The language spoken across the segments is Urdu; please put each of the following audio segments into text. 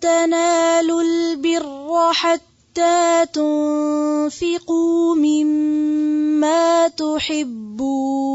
تنالوا البر حتى تنفقوا مما تحبون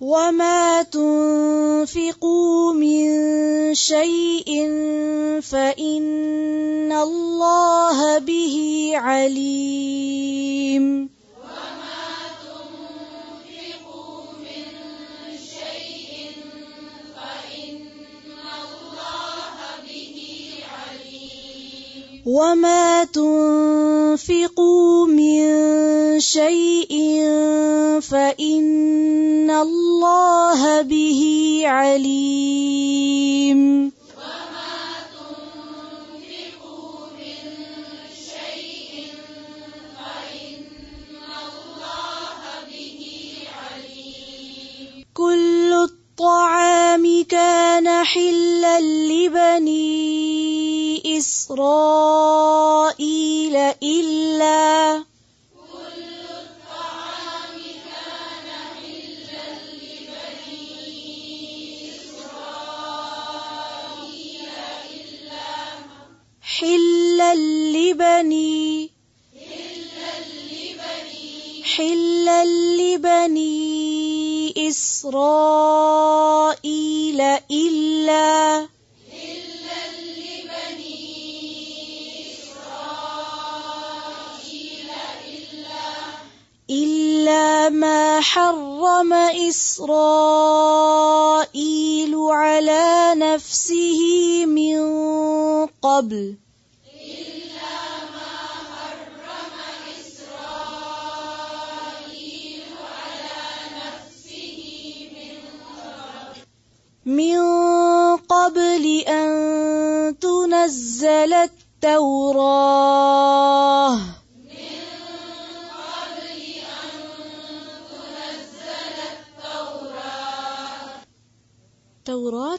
وما تنفقوا من شيء فإن الله به عليم وما تنفقوا من شيء فإن الله به عليم وما تنفقوا من شيء فإن الله به عليم كل الطعام كان حلا لبني إسرائيل إلا حلا لبني إسرائيل إلا ما حرم إسرائيل على نفسه من قبل أن تنزل التوراة توراة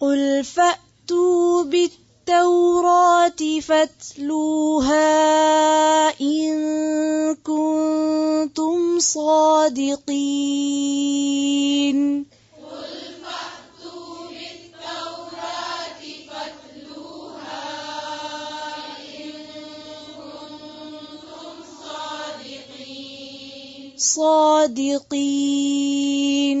قل فأتوا بالتوراة فاتلوها إن كنتم صادقين صادقين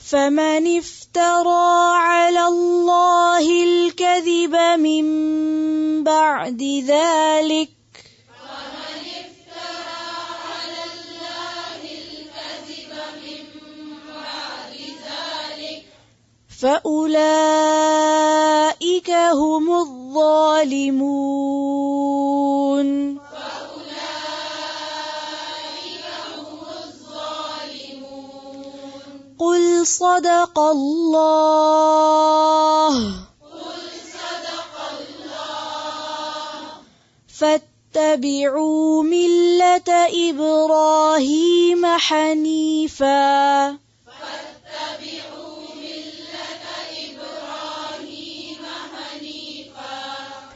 فمن افترى على الله الكذب من بعد ذلك فأولئك هم الظالمون قل صدق الله فاتبعوا ملة إبراهيم حنيفا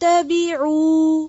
فاتبعوا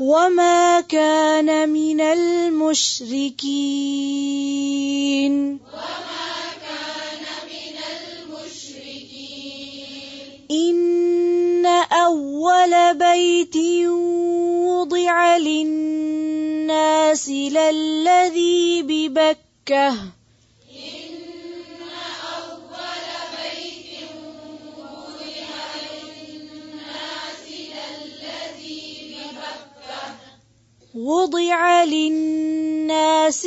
وما كان من المشركين إن أول بيت وضع للناس للذي ببكة وضع للناس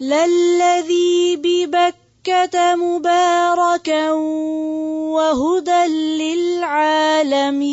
للذي ببكة مباركا وهدى للعالمين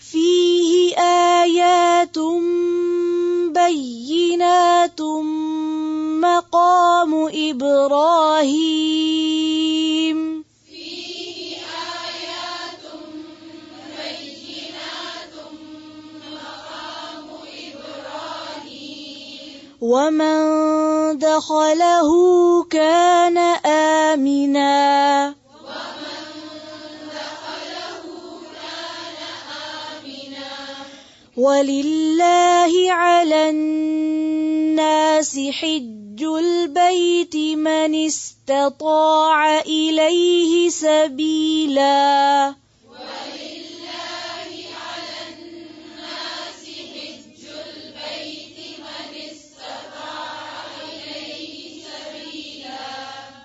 فيه آيات بينات مقام إبراهيم ومن دخله كان آمنا ولله على الناس حج البيت من استطاع إليه سبيلا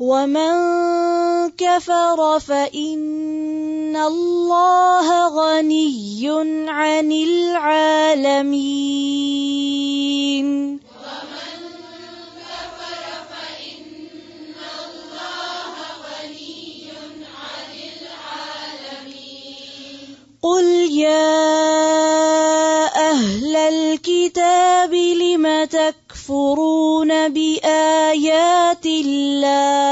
ومن كفر فإن الله غني عن العالمين قل يا أهل الكتاب لم تكفرون بآيات الله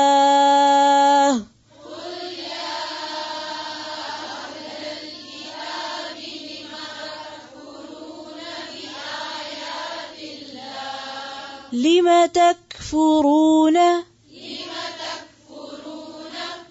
لم تكفرون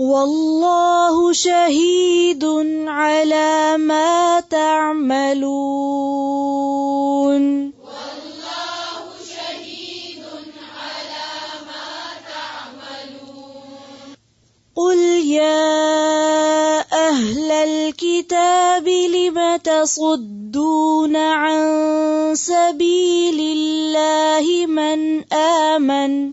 والله شهيد على ما تعملون قل يا أهل الكتاب لم تصدون عن سبيل الله من آمن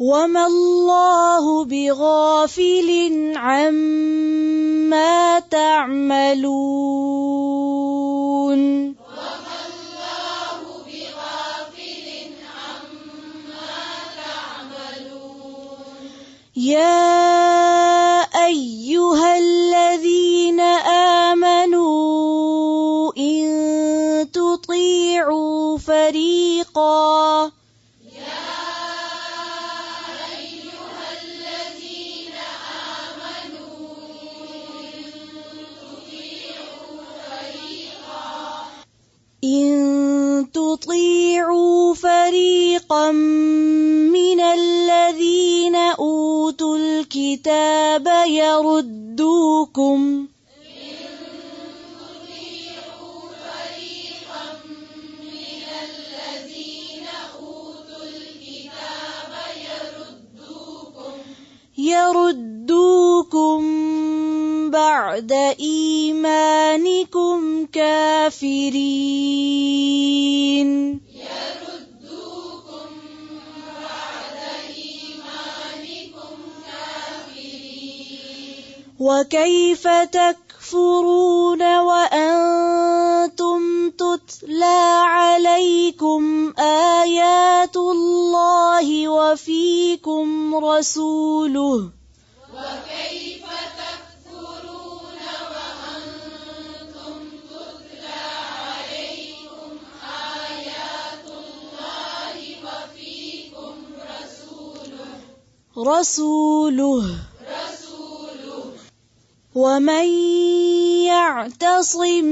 وما الله بغافل عما تعملون يا أيها الذين الكتاب يردوكم بعد إيمانكم كافرين وكيف تكفرون وأنتم تتلى عليكم آيات الله وفيكم رسوله وكيف تكفرون وأنتم تتلى عليكم آيات الله وفيكم رسوله ومن يعتصم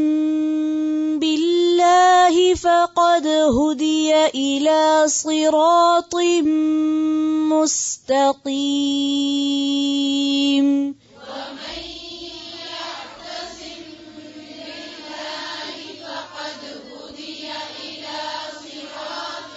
بالله فقد هدي إلى صراط مستقيم ومن يعتصم بالله فقد هدي إلى صراط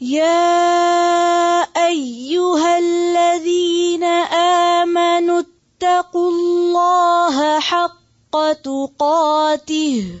يا أيها الذين آمنوا اتقوا الله حق تقاته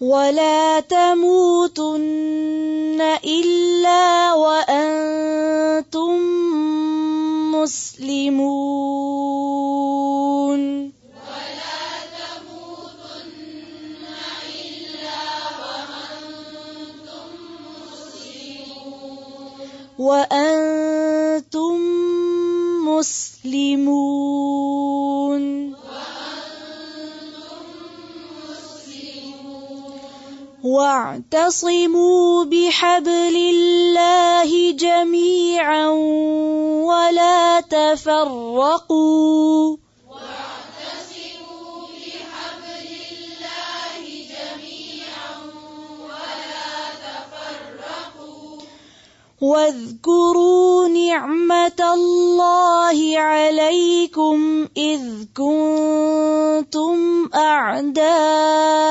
ولا تموتن إلا وأنتم مسلمون ولا تموتن إلا وأنتم مسلمون واعتصموا بحبل الله جميعا ولا تفرقوا واذكروا نعمة الله عليكم إذ كنتم أعداء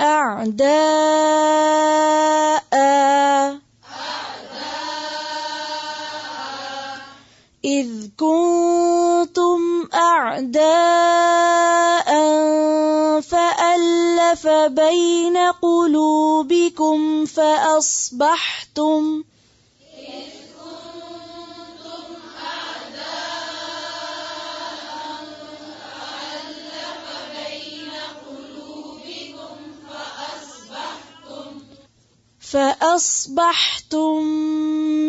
أعداء إذ كنتم أعداء فألف بين قلوبكم فأصبحتم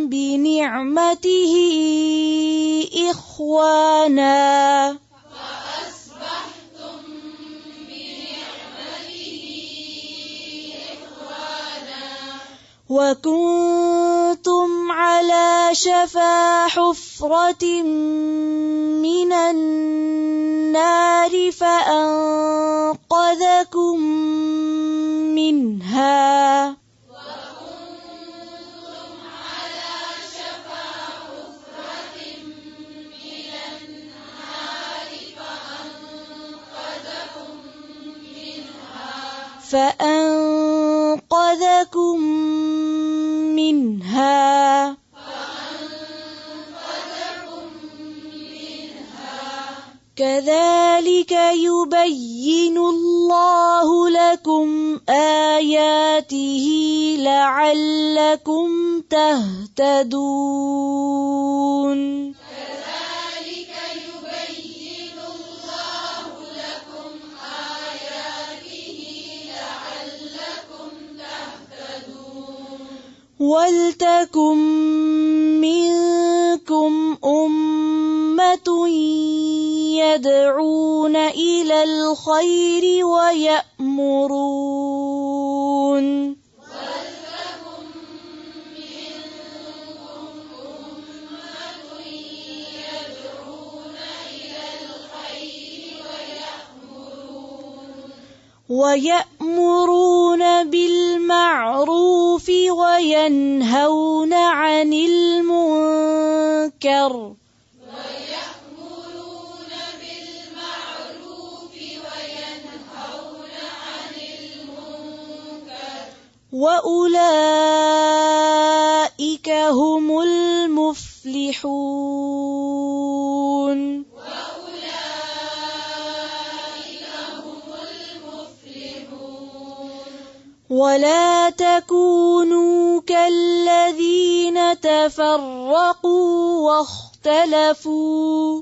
بنعمته إخوانا وكنتم على شفا حفرة من النار فأنقذكم منها فأنقذكم منها كذلك يبين الله لكم آياته لعلكم تهتدون كذلك يبين الله لكم آياته لعلكم تهتدون ولتكن منكم أمة يدعون إلى الخير ويأمرون بالمعروف وينهون عن المنكر وأولئك هم المفلحون ولا تكونوا كالذين تفرقوا واختلفوا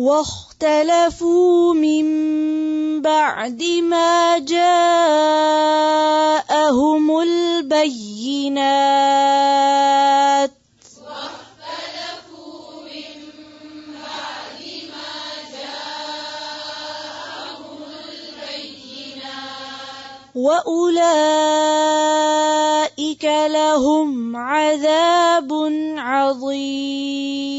واختلفوا من بعد ما جاءهم البينات وأولئك لهم عذاب عظيم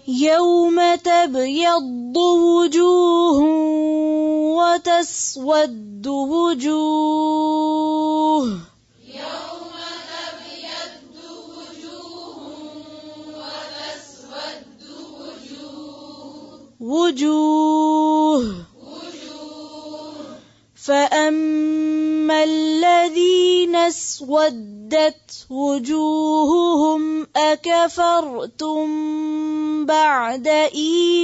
يوم تبيض وجوه وتسود وجوه فأما الذين اسودت وجوههم أكفرتم بعد إيمانكم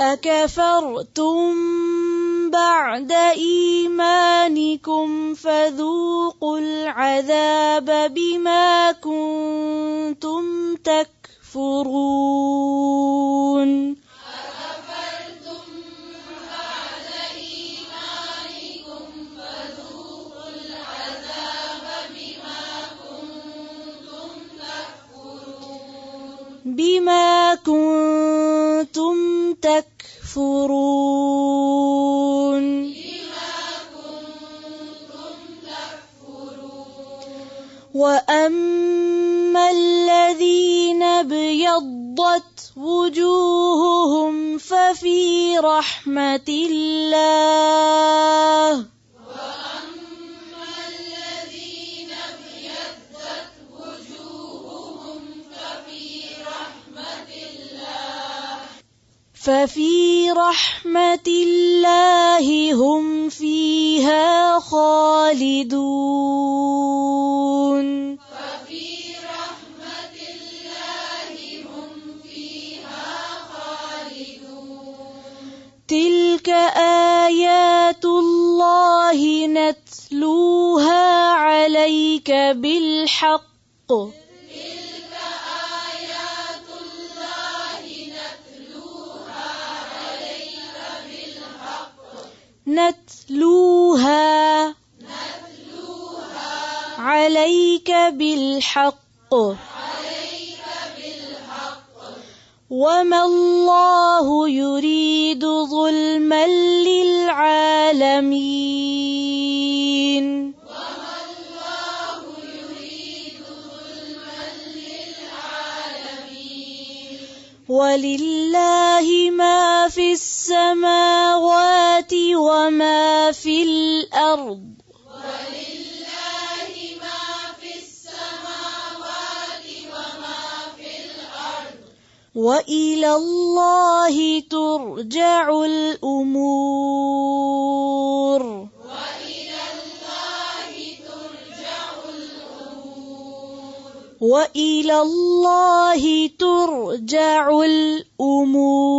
أكفرتم بعد إيمانكم فذوقوا العذاب بما كنتم تكفرون بما كنتم تكفرون وأما الذين ابيضت وجوههم ففي رحمة الله ففي رحمة الله هم فيها خالدون تلك آيات الله نتلوها عليك بالحق نتلوها عليك بالحق وما الله يريد ظلما للعالمين ولله ما في السماوات وما في الأرض وإلى الله ترجع الأمور وإلى الله ترجع الأمور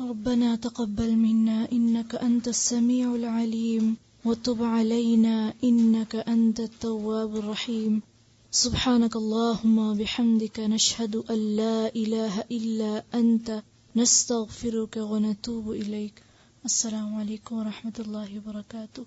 ربنا تقبل منا إنك أنت السميع العليم وتب علينا إنك أنت التواب الرحيم سبحانك اللهم بحمدك نشهد أن لا إله إلا أنت نستغفرك ونتوب إليك السلام عليكم ورحمة الله وبركاته